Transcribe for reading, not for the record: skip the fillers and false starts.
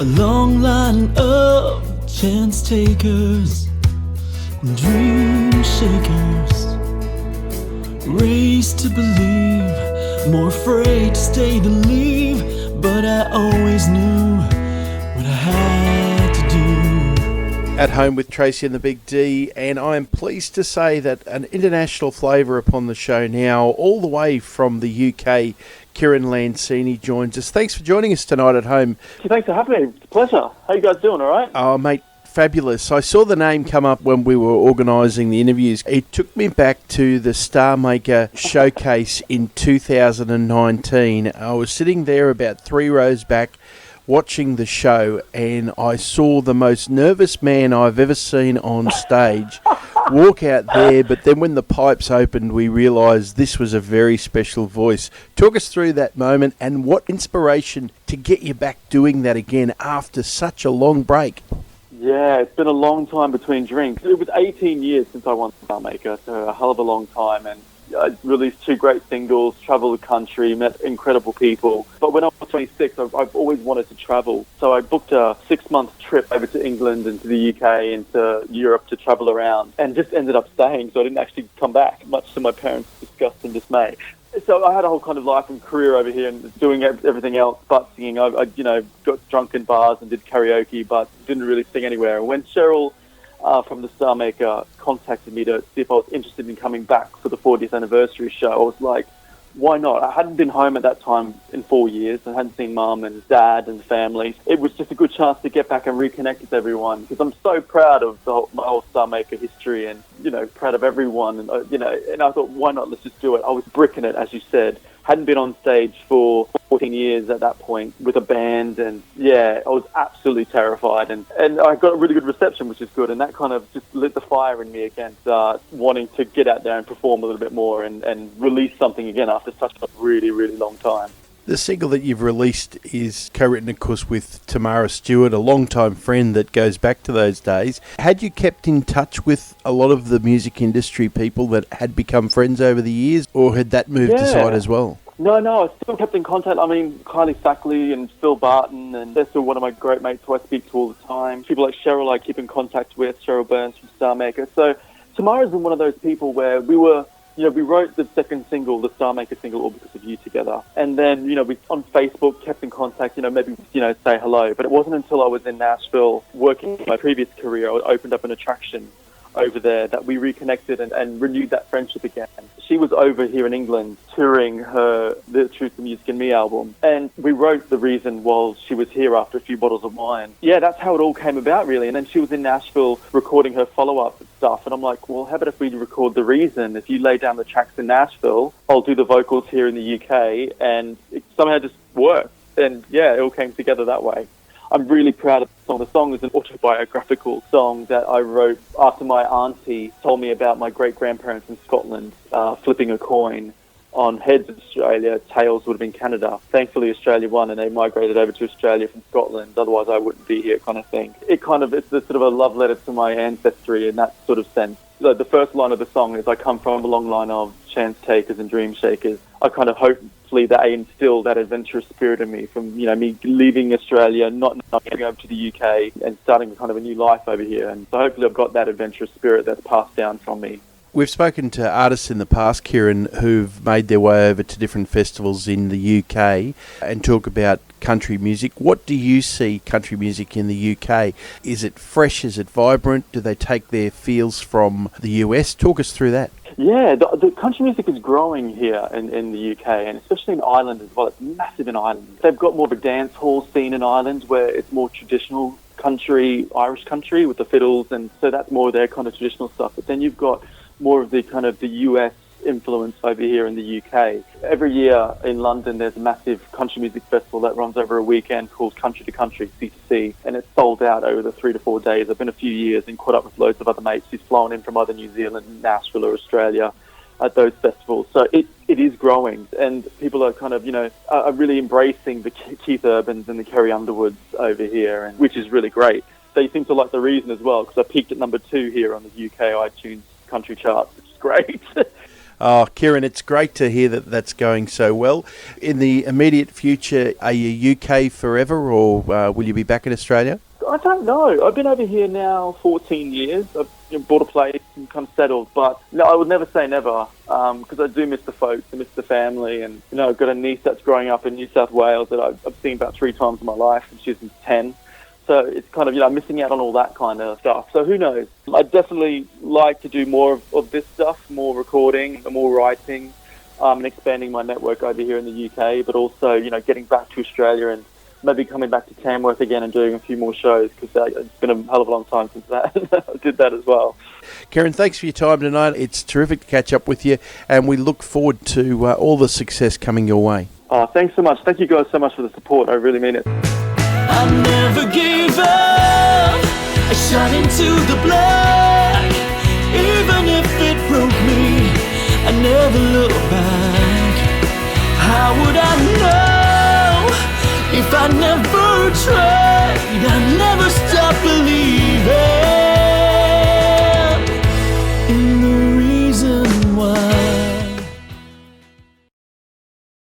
A long line of chance takers, dream shakers, race to believe, more afraid to stay than leave, but I always knew what I had to do. At home with Tracy and the Big D, and I am pleased to say that an international flavour upon the show now, all the way from the UK, Kieran Lancini joins us. Thanks for joining us tonight at home. Thanks for having me. It's a pleasure. How you guys doing, all right? Oh, mate, fabulous. I saw the name come up when we were organising the interviews. It took me back to the Star Maker showcase in 2019. I was sitting there about 3 rows back watching the show, and I saw the most nervous man I've ever seen on stage walk out there, but then when the pipes opened, we realised this was a very special voice. Talk us through that moment and what inspiration to get you back doing that again after such a long break. Yeah, it's been a long time between drinks. It was 18 years since I won Star Maker, so a hell of a long time, and I released 2 great singles, traveled the country, met incredible people. But when I was 26, I've always wanted to travel. So I booked a 6-month trip over to England and to the UK and to Europe to travel around, and just ended up staying, so I didn't actually come back, much to my parents' disgust and dismay. So I had a whole kind of life and career over here and doing everything else but singing. I got drunk in bars and did karaoke, but didn't really sing anywhere. And when Cheryl from the Star Maker contacted me to see if I was interested in coming back for the 40th anniversary show, I was like, why not? I hadn't been home at that time in 4 years. I hadn't seen Mum and Dad and family. It was just a good chance to get back and reconnect with everyone, because I'm so proud of my whole Star Maker history and, proud of everyone. And, and I thought, why not? Let's just do it. I was bricking it, as you said. Hadn't been on stage for 14 years at that point with a band, and I was absolutely terrified, and I got a really good reception, which is good, and that kind of just lit the fire in me against wanting to get out there and perform a little bit more and release something again after such a really, really long time. The single that you've released is co-written, of course, with Tamara Stewart, a long-time friend that goes back to those days. Had you kept in touch with a lot of the music industry people that had become friends over the years, or had that moved aside as well? No, I still kept in contact. I mean, Kylie Sackley and Phil Barton, and they're still one of my great mates who I speak to all the time. People like Cheryl I keep in contact with, Cheryl Burns from Star Maker. So Tamara's been one of those people where we were... we wrote the second single, the Star Maker single, All Because of You together. And then, we on Facebook kept in contact, maybe, say hello. But it wasn't until I was in Nashville working in my previous career, I opened up an attraction over there, that we reconnected and renewed that friendship again. She was over here in England touring her The Truth, the Music and Me album. And we wrote The Reason while she was here after a few bottles of wine. Yeah, that's how it all came about, really. And then she was in Nashville recording her follow-up stuff. And I'm like, well, how about if we record The Reason? If you lay down the tracks in Nashville, I'll do the vocals here in the UK. And it somehow just worked. And it all came together that way. I'm really proud of the song. The song is an autobiographical song that I wrote after my auntie told me about my great-grandparents in Scotland flipping a coin. On heads Australia, tails would have been Canada. Thankfully, Australia won, and they migrated over to Australia from Scotland. Otherwise, I wouldn't be here, kind of thing. It's a sort of a love letter to my ancestry in that sort of sense. The first line of the song is, I come from a long line of chance takers and dream shakers. I kind of hopefully that I instilled that adventurous spirit in me from, me leaving Australia, not going over to the UK and starting kind of a new life over here. And so hopefully I've got that adventurous spirit that's passed down from me. We've spoken to artists in the past, Kieran, who've made their way over to different festivals in the UK and talk about country music. What do you see country music in the UK? Is it fresh? Is it vibrant? Do they take their feels from the US? Talk us through that. Yeah, the country music is growing here in the UK, and especially in Ireland as well. It's massive in Ireland. They've got more of a dance hall scene in Ireland where it's more traditional country, Irish country with the fiddles, and so that's more their kind of traditional stuff. But then you've got more of the kind of the US influence over here in the UK. Every year in London there's a massive country music festival that runs over a weekend called Country to Country, C2C, and it's sold out over the 3 to 4 days. I've been a few years and caught up with loads of other mates who's flown in from either New Zealand, Nashville or Australia at those festivals. So it is growing, and people are kind of, are really embracing the Keith Urbans and the Kerry Underwoods over here, and which is really great. They seem to like The Reason as well, because I peaked at number 2 here on the UK iTunes country charts, which is great. Oh, Kieran, it's great to hear that that's going so well. In the immediate future, are you UK forever, or will you be back in Australia? I don't know. I've been over here now 14 years. I've bought a place and kind of settled. But no, I would never say never, because I do miss the folks, I miss the family. And, I've got a niece that's growing up in New South Wales that I've seen about 3 times in my life, and she's 10. So it's kind of, missing out on all that kind of stuff. So who knows? I'd definitely like to do more of this stuff, more recording, more writing, and expanding my network over here in the UK, but also, getting back to Australia and maybe coming back to Tamworth again and doing a few more shows, because it's been a hell of a long time since I did that as well. Kieran, thanks for your time tonight. It's terrific to catch up with you, and we look forward to all the success coming your way. Thanks so much. Thank you guys so much for the support. I really mean it. I never gave up. I shot into the black. Even if it broke me, I never look back. How would I know if I never tried? I